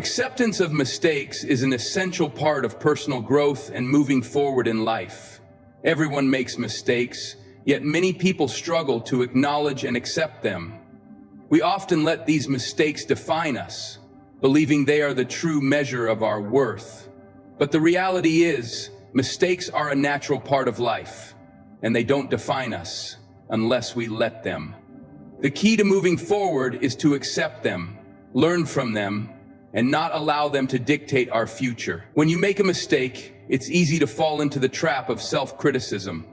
Acceptance of mistakes is an essential part of personal growth and moving forward in life. Everyone makes mistakes, yet many people struggle to acknowledge and accept them. We often let these mistakes define us, believing they are the true measure of our worth. But the reality is, mistakes are a natural part of life, and they don't define us unless we let them. The key to moving forward is to accept them, learn from them, and not allow them to dictate our future. When you make a mistake, it's easy to fall into the trap of self-criticism.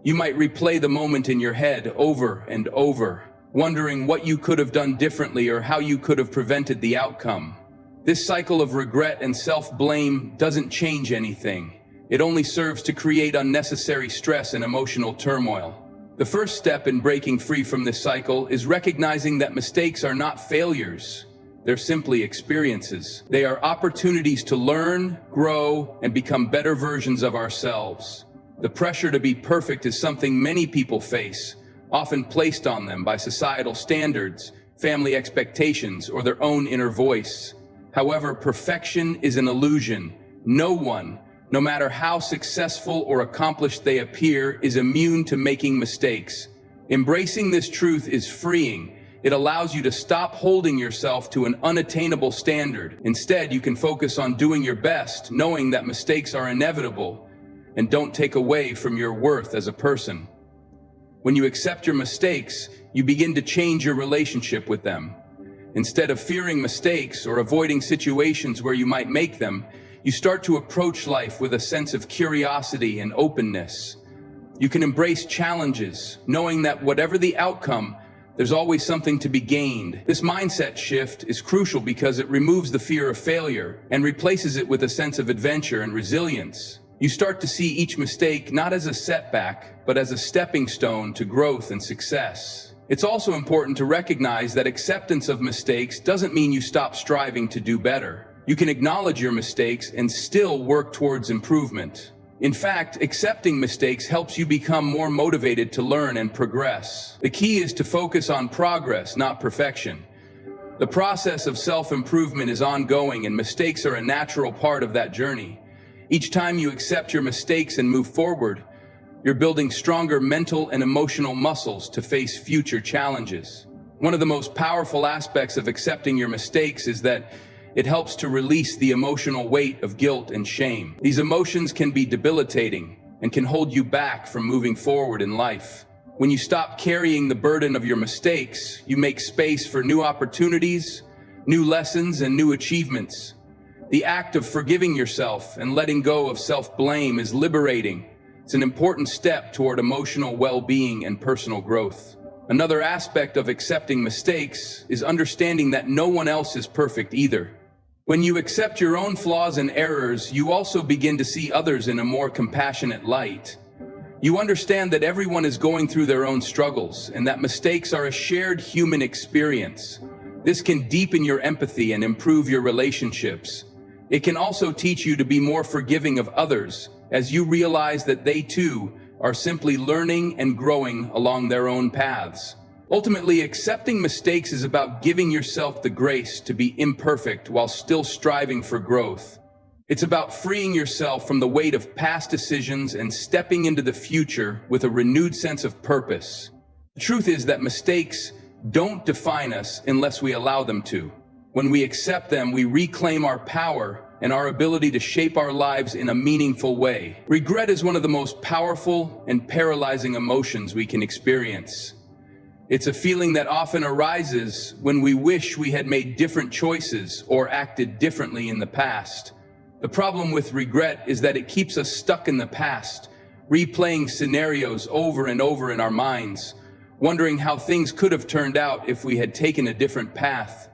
You might replay the moment in your head over and over, wondering what you could have done differently or how you could have prevented the outcome. This cycle of regret and self-blame doesn't change anything. It only serves to create unnecessary stress and emotional turmoil. The first step in breaking free from this cycle is recognizing that mistakes are not failures. They're simply experiences. They are opportunities to learn, grow, and become better versions of ourselves. The pressure to be perfect is something many people face, often placed on them by societal standards, family expectations, or their own inner voice. However, perfection is an illusion. No one, no matter how successful or accomplished they appear, is immune to making mistakes. Embracing this truth is freeing. It allows you to stop holding yourself to an unattainable standard. Instead, you can focus on doing your best, knowing that mistakes are inevitable and don't take away from your worth as a person. When you accept your mistakes, you begin to change your relationship with them. Instead of fearing mistakes or avoiding situations where you might make them, you start to approach life with a sense of curiosity and openness. You can embrace challenges, knowing that whatever the outcome, there's always something to be gained. This mindset shift is crucial because it removes the fear of failure and replaces it with a sense of adventure and resilience. You start to see each mistake not as a setback, but as a stepping stone to growth and success. It's also important to recognize that acceptance of mistakes doesn't mean you stop striving to do better. You can acknowledge your mistakes and still work towards improvement. In fact, accepting mistakes helps you become more motivated to learn and progress. The key is to focus on progress, not perfection. The process of self-improvement is ongoing, and mistakes are a natural part of that journey. Each time you accept your mistakes and move forward, you're building stronger mental and emotional muscles to face future challenges. One of the most powerful aspects of accepting your mistakes is that it helps to release the emotional weight of guilt and shame. These emotions can be debilitating and can hold you back from moving forward in life. When you stop carrying the burden of your mistakes, you make space for new opportunities, new lessons, and new achievements. The act of forgiving yourself and letting go of self-blame is liberating. It's an important step toward emotional well-being and personal growth. Another aspect of accepting mistakes is understanding that no one else is perfect either. When you accept your own flaws and errors, you also begin to see others in a more compassionate light. You understand that everyone is going through their own struggles and that mistakes are a shared human experience. This can deepen your empathy and improve your relationships. It can also teach you to be more forgiving of others as you realize that they too are simply learning and growing along their own paths. Ultimately, accepting mistakes is about giving yourself the grace to be imperfect while still striving for growth. It's about freeing yourself from the weight of past decisions and stepping into the future with a renewed sense of purpose. The truth is that mistakes don't define us unless we allow them to. When we accept them, we reclaim our power and our ability to shape our lives in a meaningful way. Regret is one of the most powerful and paralyzing emotions we can experience. It's a feeling that often arises when we wish we had made different choices or acted differently in the past. The problem with regret is that it keeps us stuck in the past, replaying scenarios over and over in our minds, wondering how things could have turned out if we had taken a different path.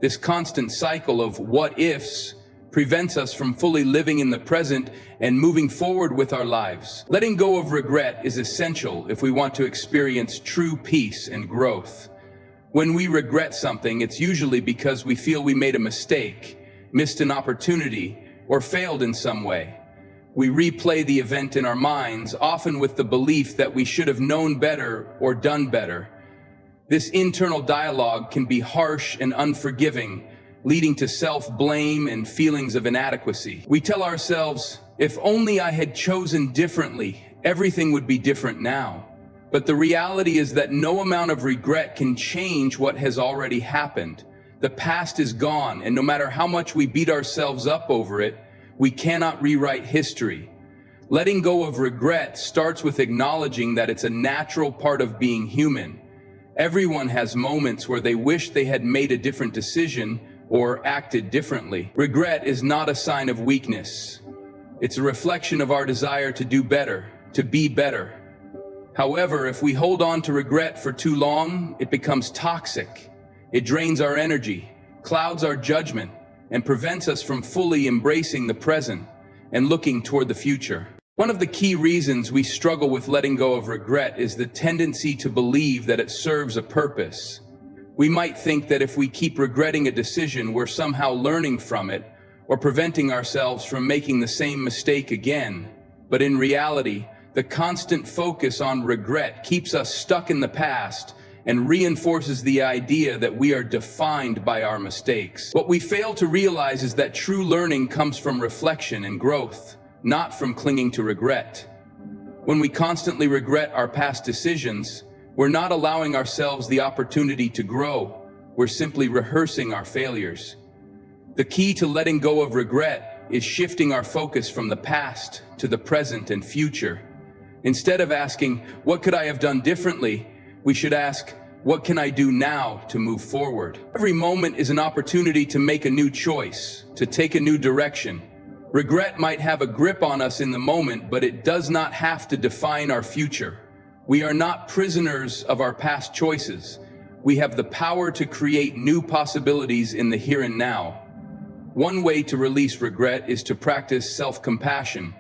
This constant cycle of what-ifs prevents us from fully living in the present and moving forward with our lives. Letting go of regret is essential if we want to experience true peace and growth. When we regret something, it's usually because we feel we made a mistake, missed an opportunity, or failed in some way. We replay the event in our minds, often with the belief that we should have known better or done better. This internal dialogue can be harsh and unforgiving, leading to self-blame and feelings of inadequacy. We tell ourselves, if only I had chosen differently, everything would be different now. But the reality is that no amount of regret can change what has already happened. The past is gone, and no matter how much we beat ourselves up over it, we cannot rewrite history. Letting go of regret starts with acknowledging that it's a natural part of being human. Everyone has moments where they wish they had made a different decision or acted differently. Regret is not a sign of weakness. It's a reflection of our desire to do better, to be better. However, if we hold on to regret for too long, it becomes toxic. It drains our energy, clouds our judgment, and prevents us from fully embracing the present and looking toward the future. One of the key reasons we struggle with letting go of regret is the tendency to believe that it serves a purpose. We might think that if we keep regretting a decision, we're somehow learning from it or preventing ourselves from making the same mistake again. But in reality, the constant focus on regret keeps us stuck in the past and reinforces the idea that we are defined by our mistakes. What we fail to realize is that true learning comes from reflection and growth, not from clinging to regret. When we constantly regret our past decisions, we're not allowing ourselves the opportunity to grow. We're simply rehearsing our failures. The key to letting go of regret is shifting our focus from the past to the present and future. Instead of asking, what could I have done differently? We should ask, what can I do now to move forward? Every moment is an opportunity to make a new choice, to take a new direction. Regret might have a grip on us in the moment, but it does not have to define our future. We are not prisoners of our past choices. We have the power to create new possibilities in the here and now. One way to release regret is to practice self-compassion.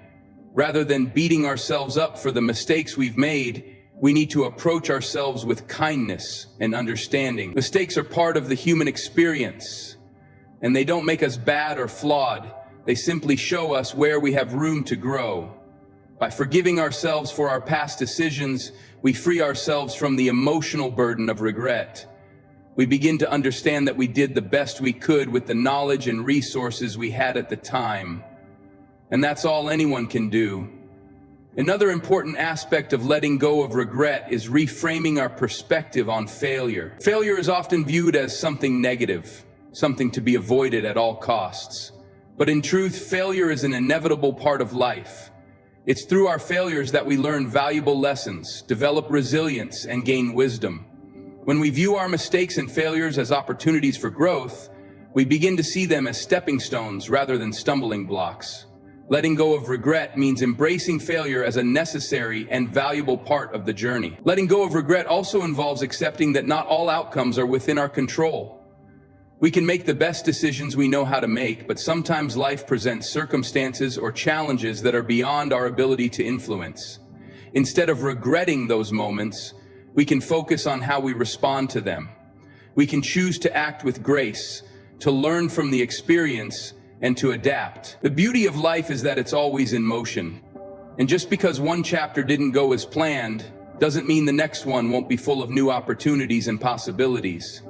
Rather than beating ourselves up for the mistakes we've made, we need to approach ourselves with kindness and understanding. Mistakes are part of the human experience, and they don't make us bad or flawed. They simply show us where we have room to grow. By forgiving ourselves for our past decisions, we free ourselves from the emotional burden of regret. We begin to understand that we did the best we could with the knowledge and resources we had at the time. And that's all anyone can do. Another important aspect of letting go of regret is reframing our perspective on failure. Failure is often viewed as something negative, something to be avoided at all costs. But in truth, failure is an inevitable part of life. It's through our failures that we learn valuable lessons, develop resilience, and gain wisdom. When we view our mistakes and failures as opportunities for growth, we begin to see them as stepping stones rather than stumbling blocks. Letting go of regret means embracing failure as a necessary and valuable part of the journey. Letting go of regret also involves accepting that not all outcomes are within our control. We can make the best decisions we know how to make, but sometimes life presents circumstances or challenges that are beyond our ability to influence. Instead of regretting those moments, we can focus on how we respond to them. We can choose to act with grace, to learn from the experience, and to adapt. The beauty of life is that it's always in motion. And just because one chapter didn't go as planned, doesn't mean the next one won't be full of new opportunities and possibilities.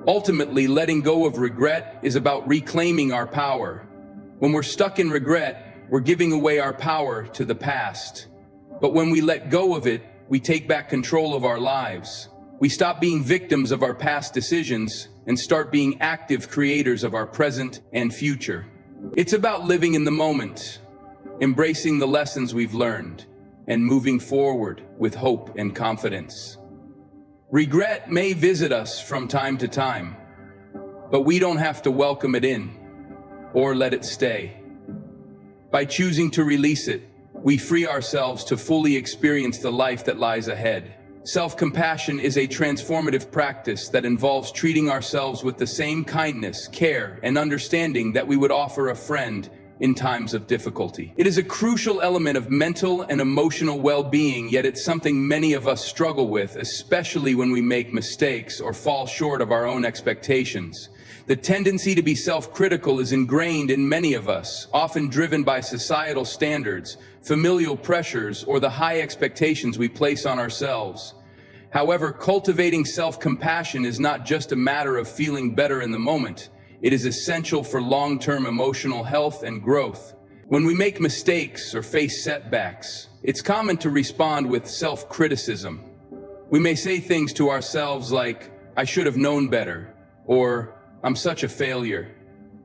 Ultimately, letting go of regret is about reclaiming our power. When we're stuck in regret, we're giving away our power to the past. But when we let go of it, we take back control of our lives. We stop being victims of our past decisions and start being active creators of our present and future. It's about living in the moment, embracing the lessons we've learned, and moving forward with hope and confidence. Regret may visit us from time to time, but we don't have to welcome it in or let it stay. By choosing to release it, we free ourselves to fully experience the life that lies ahead. Self-compassion is a transformative practice that involves treating ourselves with the same kindness, care, and understanding that we would offer a friend in times of difficulty. It is a crucial element of mental and emotional well-being, yet it's something many of us struggle with, especially when we make mistakes or fall short of our own expectations. The tendency to be self-critical is ingrained in many of us, often driven by societal standards, familial pressures, or the high expectations we place on ourselves. However, cultivating self-compassion is not just a matter of feeling better in the moment. It is essential for long-term emotional health and growth. When we make mistakes or face setbacks, it's common to respond with self-criticism. We may say things to ourselves like, "I should have known better," or "I'm such a failure."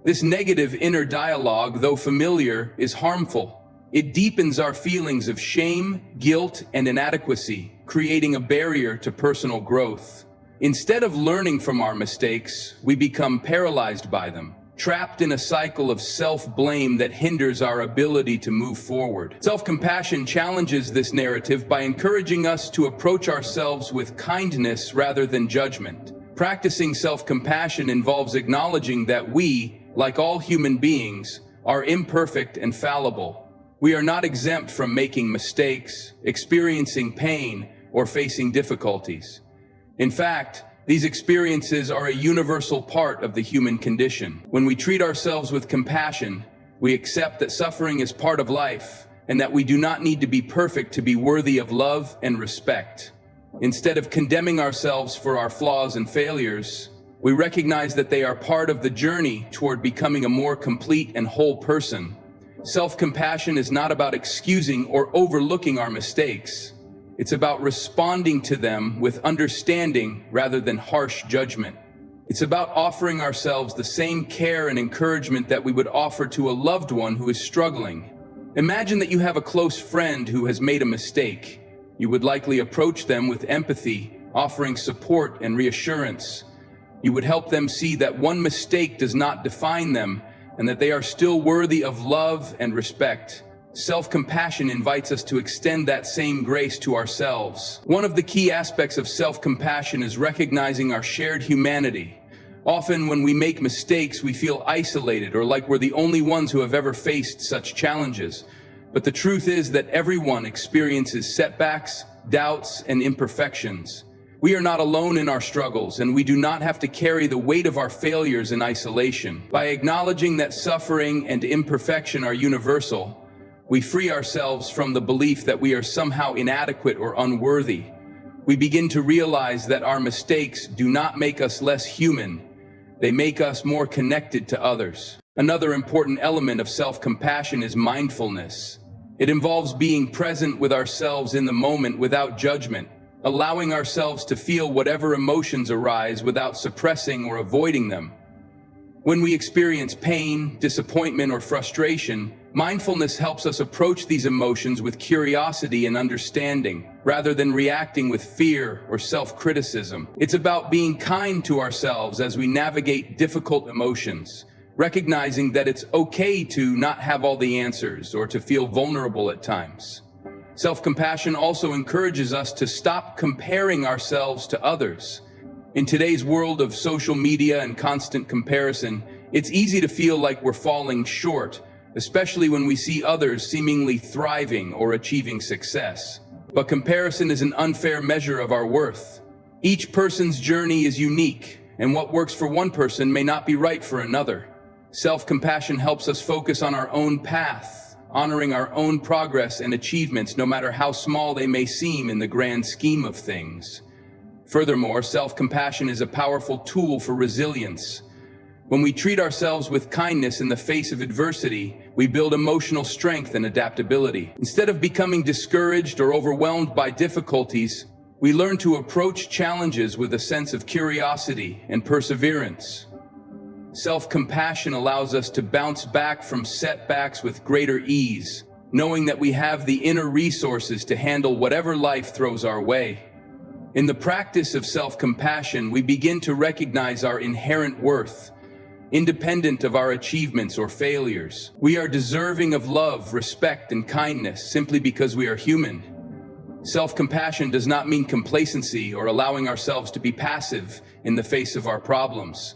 This negative inner dialogue, though familiar, is harmful. It deepens our feelings of shame, guilt, and inadequacy, creating a barrier to personal growth. Instead of learning from our mistakes, we become paralyzed by them, trapped in a cycle of self-blame that hinders our ability to move forward. Self-compassion challenges this narrative by encouraging us to approach ourselves with kindness rather than judgment. Practicing self-compassion involves acknowledging that we, like all human beings, are imperfect and fallible. We are not exempt from making mistakes, experiencing pain, or facing difficulties. In fact, these experiences are a universal part of the human condition. When we treat ourselves with compassion, we accept that suffering is part of life and that we do not need to be perfect to be worthy of love and respect. Instead of condemning ourselves for our flaws and failures, we recognize that they are part of the journey toward becoming a more complete and whole person. Self-compassion is not about excusing or overlooking our mistakes. It's about responding to them with understanding rather than harsh judgment. It's about offering ourselves the same care and encouragement that we would offer to a loved one who is struggling. Imagine that you have a close friend who has made a mistake. You would likely approach them with empathy, offering support and reassurance. You would help them see that one mistake does not define them and that they are still worthy of love and respect. Self-compassion invites us to extend that same grace to ourselves. One of the key aspects of self-compassion is recognizing our shared humanity. Often when we make mistakes, we feel isolated or like we're the only ones who have ever faced such challenges. But the truth is that everyone experiences setbacks, doubts, and imperfections. We are not alone in our struggles, and we do not have to carry the weight of our failures in isolation. By acknowledging that suffering and imperfection are universal, we free ourselves from the belief that we are somehow inadequate or unworthy. We begin to realize that our mistakes do not make us less human. They make us more connected to others. Another important element of self-compassion is mindfulness. It involves being present with ourselves in the moment without judgment, allowing ourselves to feel whatever emotions arise without suppressing or avoiding them. When we experience pain, disappointment, or frustration, mindfulness helps us approach these emotions with curiosity and understanding, rather than reacting with fear or self-criticism. It's about being kind to ourselves as we navigate difficult emotions, recognizing that it's okay to not have all the answers or to feel vulnerable at times. Self-compassion also encourages us to stop comparing ourselves to others. In today's world of social media and constant comparison, it's easy to feel like we're falling short, especially when we see others seemingly thriving or achieving success. But comparison is an unfair measure of our worth. Each person's journey is unique, and what works for one person may not be right for another. Self-compassion helps us focus on our own path, honoring our own progress and achievements, no matter how small they may seem in the grand scheme of things. Furthermore, self-compassion is a powerful tool for resilience. When we treat ourselves with kindness in the face of adversity, we build emotional strength and adaptability. Instead of becoming discouraged or overwhelmed by difficulties, we learn to approach challenges with a sense of curiosity and perseverance. Self-compassion allows us to bounce back from setbacks with greater ease, knowing that we have the inner resources to handle whatever life throws our way. In the practice of self-compassion, we begin to recognize our inherent worth, independent of our achievements or failures. We are deserving of love, respect, and kindness simply because we are human. Self-compassion does not mean complacency or allowing ourselves to be passive in the face of our problems.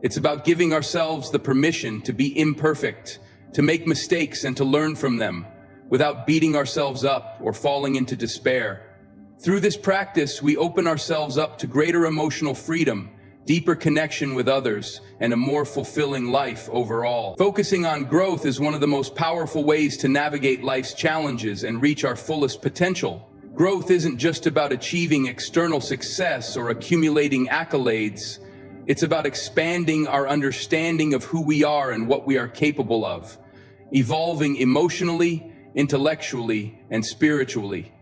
It's about giving ourselves the permission to be imperfect, to make mistakes and to learn from them, without beating ourselves up or falling into despair. Through this practice, we open ourselves up to greater emotional freedom, deeper connection with others, and a more fulfilling life overall. Focusing on growth is one of the most powerful ways to navigate life's challenges and reach our fullest potential. Growth isn't just about achieving external success or accumulating accolades. It's about expanding our understanding of who we are and what we are capable of, evolving emotionally, intellectually, and spiritually.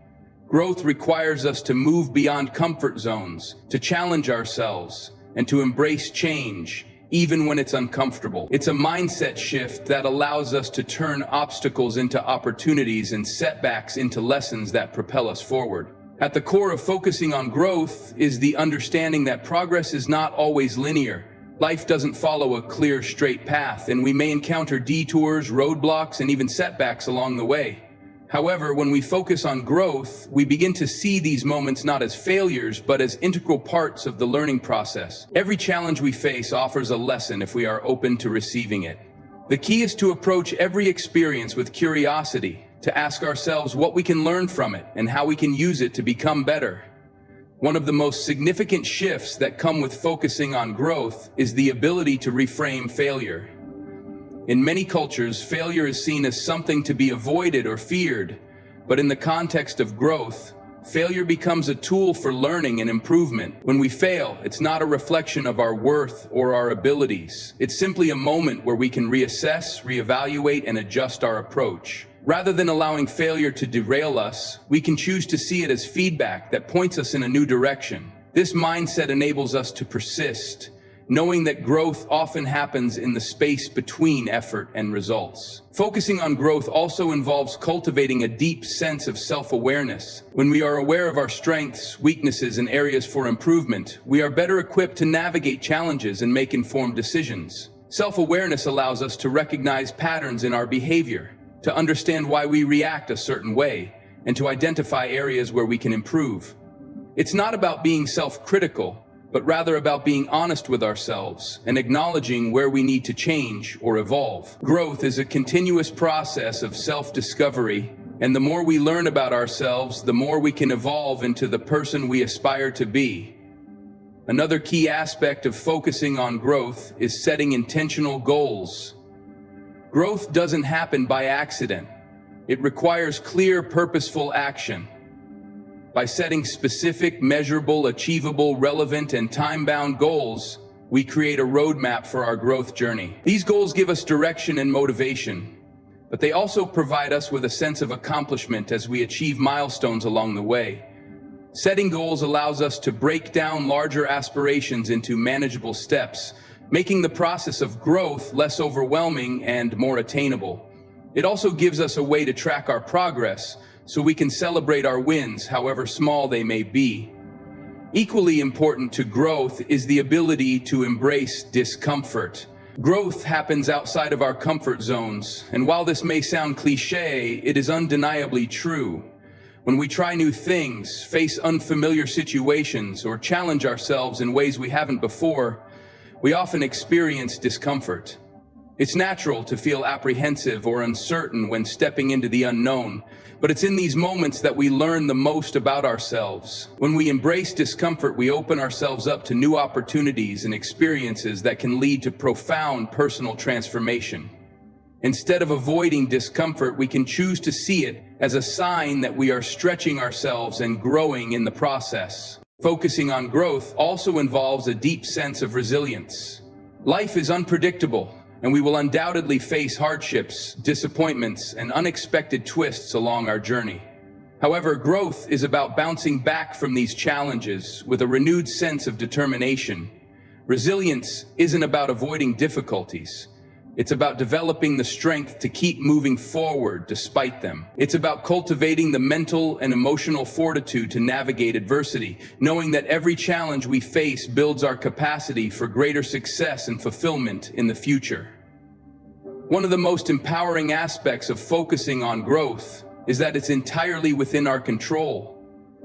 Growth requires us to move beyond comfort zones, to challenge ourselves, and to embrace change, even when it's uncomfortable. It's a mindset shift that allows us to turn obstacles into opportunities and setbacks into lessons that propel us forward. At the core of focusing on growth is the understanding that progress is not always linear. Life doesn't follow a clear, straight path, and we may encounter detours, roadblocks, and even setbacks along the way. However, when we focus on growth, we begin to see these moments not as failures, but as integral parts of the learning process. Every challenge we face offers a lesson if we are open to receiving it. The key is to approach every experience with curiosity, to ask ourselves what we can learn from it and how we can use it to become better. One of the most significant shifts that come with focusing on growth is the ability to reframe failure. In many cultures, failure is seen as something to be avoided or feared, but in the context of growth, failure becomes a tool for learning and improvement. When we fail, it's not a reflection of our worth or our abilities. It's simply a moment where we can reassess, reevaluate, and adjust our approach. Rather than allowing failure to derail us, we can choose to see it as feedback that points us in a new direction. This mindset enables us to persist, knowing that growth often happens in the space between effort and results. Focusing on growth also involves cultivating a deep sense of self-awareness. When we are aware of our strengths, weaknesses, and areas for improvement, we are better equipped to navigate challenges and make informed decisions. Self-awareness allows us to recognize patterns in our behavior, to understand why we react a certain way, and to identify areas where we can improve. It's not about being self-critical, but rather about being honest with ourselves and acknowledging where we need to change or evolve. Growth is a continuous process of self-discovery, and the more we learn about ourselves, the more we can evolve into the person we aspire to be. Another key aspect of focusing on growth is setting intentional goals. Growth doesn't happen by accident. It requires clear, purposeful action. By setting specific, measurable, achievable, relevant, and time-bound goals, we create a roadmap for our growth journey. These goals give us direction and motivation, but they also provide us with a sense of accomplishment as we achieve milestones along the way. Setting goals allows us to break down larger aspirations into manageable steps, making the process of growth less overwhelming and more attainable. It also gives us a way to track our progress, so we can celebrate our wins, however small they may be. Equally important to growth is the ability to embrace discomfort. Growth happens outside of our comfort zones, and while this may sound cliché, it is undeniably true. When we try new things, face unfamiliar situations, or challenge ourselves in ways we haven't before, we often experience discomfort. It's natural to feel apprehensive or uncertain when stepping into the unknown, but it's in these moments that we learn the most about ourselves. When we embrace discomfort, we open ourselves up to new opportunities and experiences that can lead to profound personal transformation. Instead of avoiding discomfort, we can choose to see it as a sign that we are stretching ourselves and growing in the process. Focusing on growth also involves a deep sense of resilience. Life is unpredictable, and we will undoubtedly face hardships, disappointments, and unexpected twists along our journey. However, growth is about bouncing back from these challenges with a renewed sense of determination. Resilience isn't about avoiding difficulties. It's about developing the strength to keep moving forward despite them. It's about cultivating the mental and emotional fortitude to navigate adversity, knowing that every challenge we face builds our capacity for greater success and fulfillment in the future. One of the most empowering aspects of focusing on growth is that it's entirely within our control.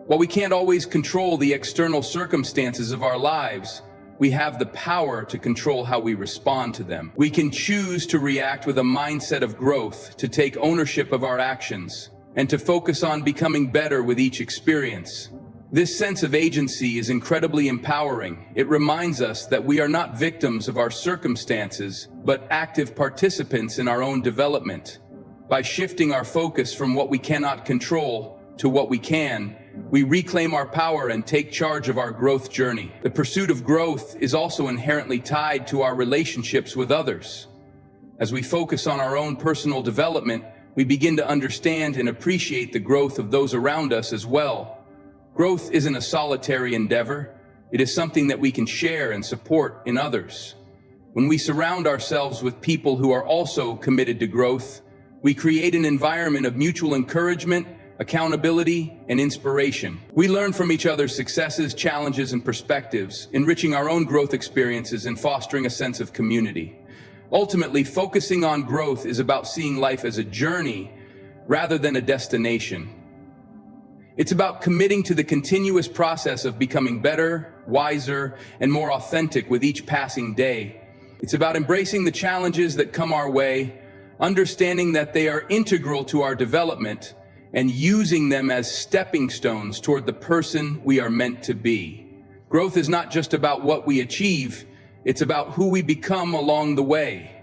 While we can't always control the external circumstances of our lives, we have the power to control how we respond to them. We can choose to react with a mindset of growth, to take ownership of our actions, and to focus on becoming better with each experience. This sense of agency is incredibly empowering. It reminds us that we are not victims of our circumstances, but active participants in our own development. By shifting our focus from what we cannot control to what we can, we reclaim our power and take charge of our growth journey. The pursuit of growth is also inherently tied to our relationships with others. As we focus on our own personal development, we begin to understand and appreciate the growth of those around us as well. Growth isn't a solitary endeavor. It is something that we can share and support in others. When we surround ourselves with people who are also committed to growth, we create an environment of mutual encouragement, accountability, and inspiration. We learn from each other's successes, challenges, and perspectives, enriching our own growth experiences and fostering a sense of community. Ultimately, focusing on growth is about seeing life as a journey rather than a destination. It's about committing to the continuous process of becoming better, wiser, and more authentic with each passing day. It's about embracing the challenges that come our way, understanding that they are integral to our development, and using them as stepping stones toward the person we are meant to be. Growth is not just about what we achieve, it's about who we become along the way.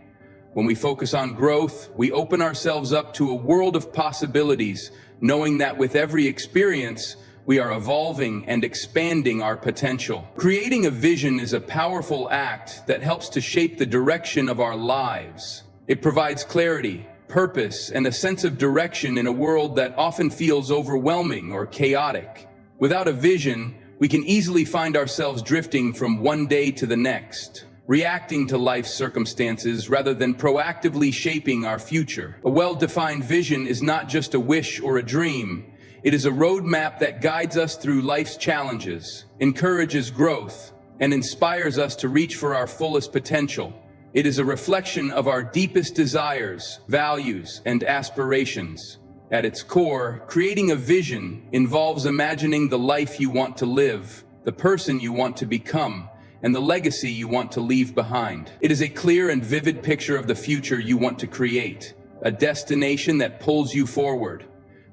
When we focus on growth, we open ourselves up to a world of possibilities, knowing that with every experience, we are evolving and expanding our potential. Creating a vision is a powerful act that helps to shape the direction of our lives. It provides clarity, purpose, and a sense of direction in a world that often feels overwhelming or chaotic. Without a vision, we can easily find ourselves drifting from one day to the next, reacting to life's circumstances rather than proactively shaping our future. A well-defined vision is not just a wish or a dream. It is a roadmap that guides us through life's challenges, encourages growth, and inspires us to reach for our fullest potential. It is a reflection of our deepest desires, values, and aspirations. At its core, creating a vision involves imagining the life you want to live, the person you want to become, and the legacy you want to leave behind. It is a clear and vivid picture of the future you want to create, a destination that pulls you forward.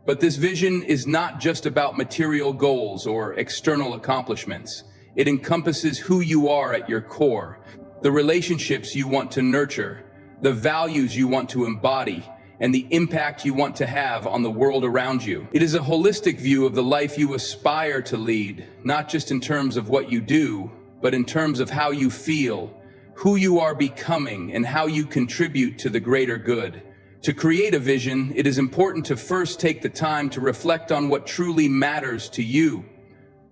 But this vision is not just about material goals or external accomplishments. It encompasses who you are at your core, the relationships you want to nurture, the values you want to embody, and the impact you want to have on the world around you. It is a holistic view of the life you aspire to lead, not just in terms of what you do, but in terms of how you feel, who you are becoming, and how you contribute to the greater good. To create a vision, it is important to first take the time to reflect on what truly matters to you.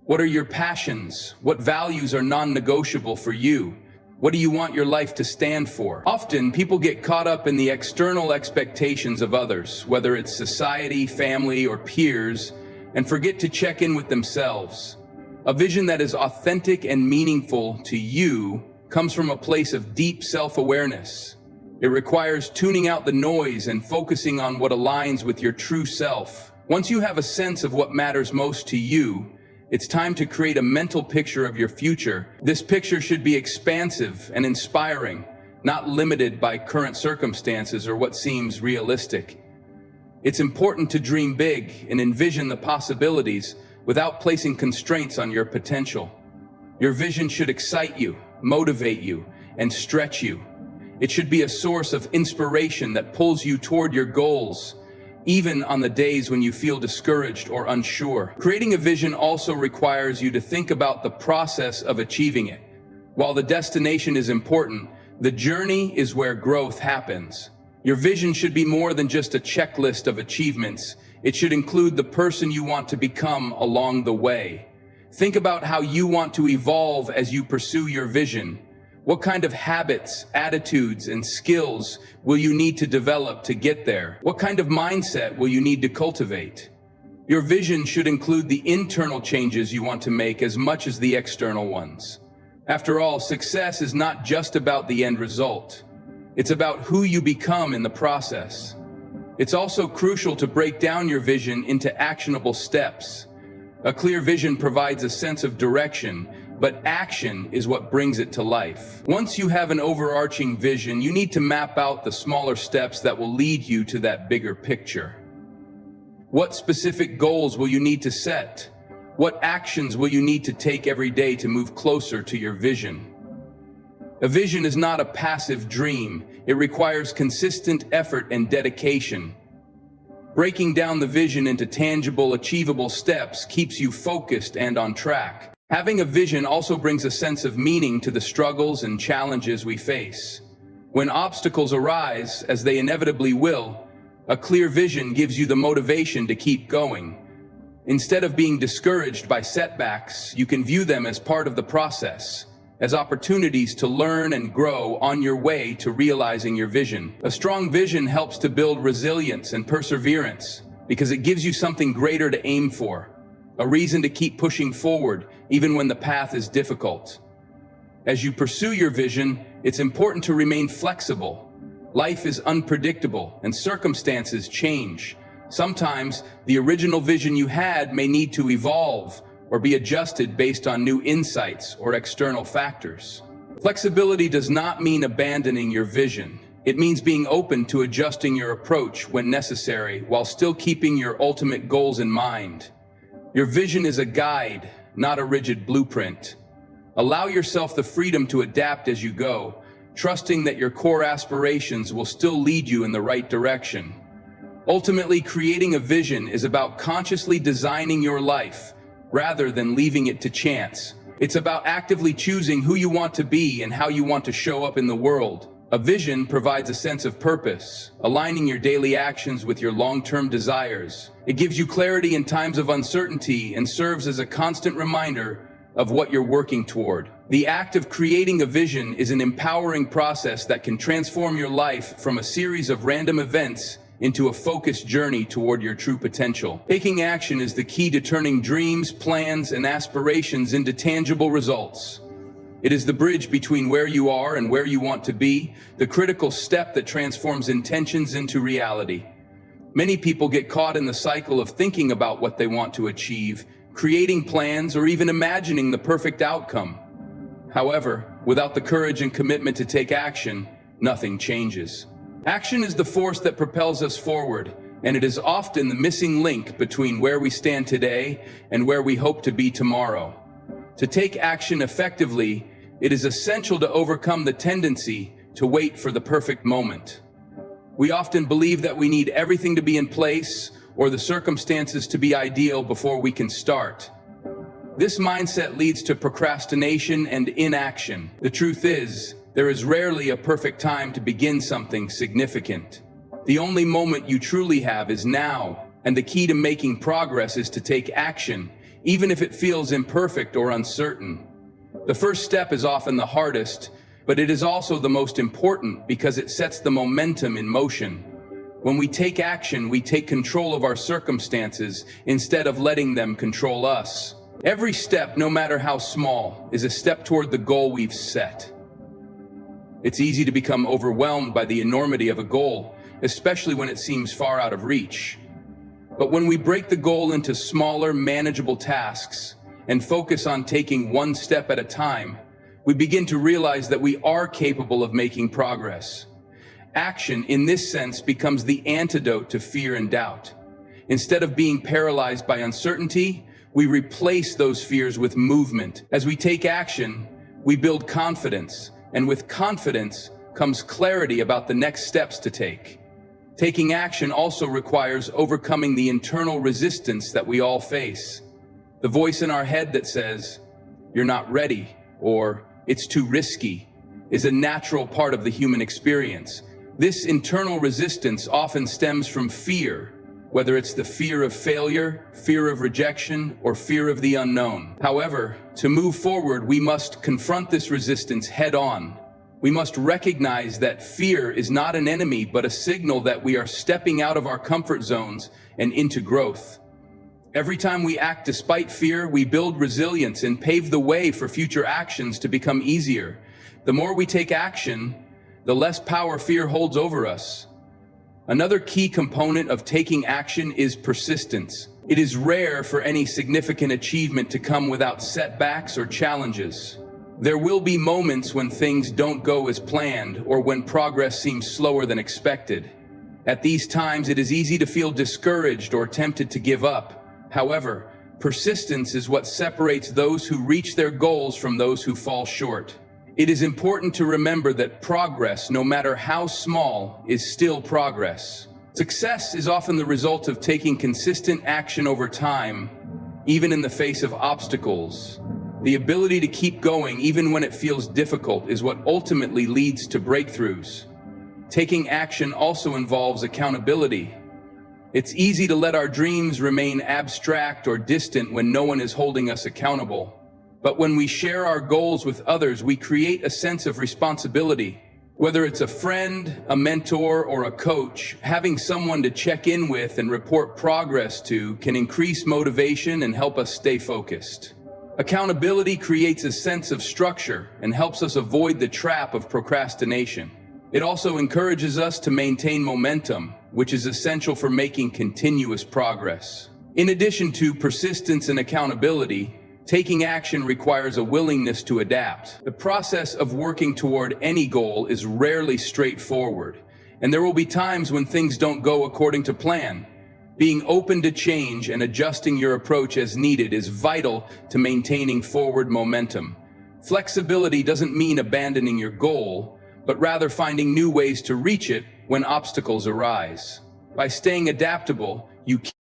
What are your passions? What values are non-negotiable for you? What do you want your life to stand for? Often, people get caught up in the external expectations of others, whether it's society, family, or peers, and forget to check in with themselves. A vision that is authentic and meaningful to you comes from a place of deep self-awareness. It requires tuning out the noise and focusing on what aligns with your true self. Once you have a sense of what matters most to you, it's time to create a mental picture of your future. This picture should be expansive and inspiring, not limited by current circumstances or what seems realistic. It's important to dream big and envision the possibilities without placing constraints on your potential. Your vision should excite you, motivate you, and stretch you. It should be a source of inspiration that pulls you toward your goals, even on the days when you feel discouraged or unsure. Creating a vision also requires you to think about the process of achieving it. While the destination is important, the journey is where growth happens. Your vision should be more than just a checklist of achievements. It should include the person you want to become along the way. Think about how you want to evolve as you pursue your vision. What kind of habits, attitudes, and skills will you need to develop to get there? What kind of mindset will you need to cultivate? Your vision should include the internal changes you want to make as much as the external ones. After all, success is not just about the end result. It's about who you become in the process. It's also crucial to break down your vision into actionable steps. A clear vision provides a sense of direction, but action is what brings it to life. Once you have an overarching vision, you need to map out the smaller steps that will lead you to that bigger picture. What specific goals will you need to set? What actions will you need to take every day to move closer to your vision? A vision is not a passive dream. It requires consistent effort and dedication. Breaking down the vision into tangible, achievable steps keeps you focused and on track. Having a vision also brings a sense of meaning to the struggles and challenges we face. When obstacles arise, as they inevitably will, a clear vision gives you the motivation to keep going. Instead of being discouraged by setbacks, you can view them as part of the process, as opportunities to learn and grow on your way to realizing your vision. A strong vision helps to build resilience and perseverance because it gives you something greater to aim for, a reason to keep pushing forward even when the path is difficult. As you pursue your vision, it's important to remain flexible. Life is unpredictable and circumstances change. Sometimes the original vision you had may need to evolve or be adjusted based on new insights or external factors. Flexibility does not mean abandoning your vision. It means being open to adjusting your approach when necessary while still keeping your ultimate goals in mind. Your vision is a guide, not a rigid blueprint. Allow yourself the freedom to adapt as you go, trusting that your core aspirations will still lead you in the right direction. Ultimately, creating a vision is about consciously designing your life rather than leaving it to chance. It's about actively choosing who you want to be and how you want to show up in the world. A vision provides a sense of purpose, aligning your daily actions with your long-term desires. It gives you clarity in times of uncertainty and serves as a constant reminder of what you're working toward. The act of creating a vision is an empowering process that can transform your life from a series of random events into a focused journey toward your true potential. Taking action is the key to turning dreams, plans, and aspirations into tangible results. It is the bridge between where you are and where you want to be, the critical step that transforms intentions into reality. Many people get caught in the cycle of thinking about what they want to achieve, creating plans, or even imagining the perfect outcome. However, without the courage and commitment to take action, nothing changes. Action is the force that propels us forward, and it is often the missing link between where we stand today and where we hope to be tomorrow. To take action effectively, it is essential to overcome the tendency to wait for the perfect moment. We often believe that we need everything to be in place or the circumstances to be ideal before we can start. This mindset leads to procrastination and inaction. The truth is, there is rarely a perfect time to begin something significant. The only moment you truly have is now, and the key to making progress is to take action, even if it feels imperfect or uncertain. The first step is often the hardest, but it is also the most important because it sets the momentum in motion. When we take action, we take control of our circumstances instead of letting them control us. Every step, no matter how small, is a step toward the goal we've set. It's easy to become overwhelmed by the enormity of a goal, especially when it seems far out of reach. But when we break the goal into smaller, manageable tasks and focus on taking one step at a time, we begin to realize that we are capable of making progress. Action, in this sense, becomes the antidote to fear and doubt. Instead of being paralyzed by uncertainty, we replace those fears with movement. As we take action, we build confidence. And with confidence comes clarity about the next steps to take. Taking action also requires overcoming the internal resistance that we all face. The voice in our head that says, "You're not ready," or "It's too risky," is a natural part of the human experience. This internal resistance often stems from fear, whether it's the fear of failure, fear of rejection, or fear of the unknown. However, to move forward, we must confront this resistance head-on. We must recognize that fear is not an enemy, but a signal that we are stepping out of our comfort zones and into growth. Every time we act despite fear, we build resilience and pave the way for future actions to become easier. The more we take action, the less power fear holds over us. Another key component of taking action is persistence. It is rare for any significant achievement to come without setbacks or challenges. There will be moments when things don't go as planned or when progress seems slower than expected. At these times, it is easy to feel discouraged or tempted to give up. However, persistence is what separates those who reach their goals from those who fall short. It is important to remember that progress, no matter how small, is still progress. Success is often the result of taking consistent action over time, even in the face of obstacles. The ability to keep going even when it feels difficult is what ultimately leads to breakthroughs. Taking action also involves accountability. It's easy to let our dreams remain abstract or distant when no one is holding us accountable. But when we share our goals with others, we create a sense of responsibility. Whether it's a friend, a mentor, or a coach, having someone to check in with and report progress to can increase motivation and help us stay focused. Accountability creates a sense of structure and helps us avoid the trap of procrastination. It also encourages us to maintain momentum, which is essential for making continuous progress. In addition to persistence and accountability, taking action requires a willingness to adapt. The process of working toward any goal is rarely straightforward, and there will be times when things don't go according to plan. Being open to change and adjusting your approach as needed is vital to maintaining forward momentum. Flexibility doesn't mean abandoning your goal, but rather finding new ways to reach it when obstacles arise. By staying adaptable, you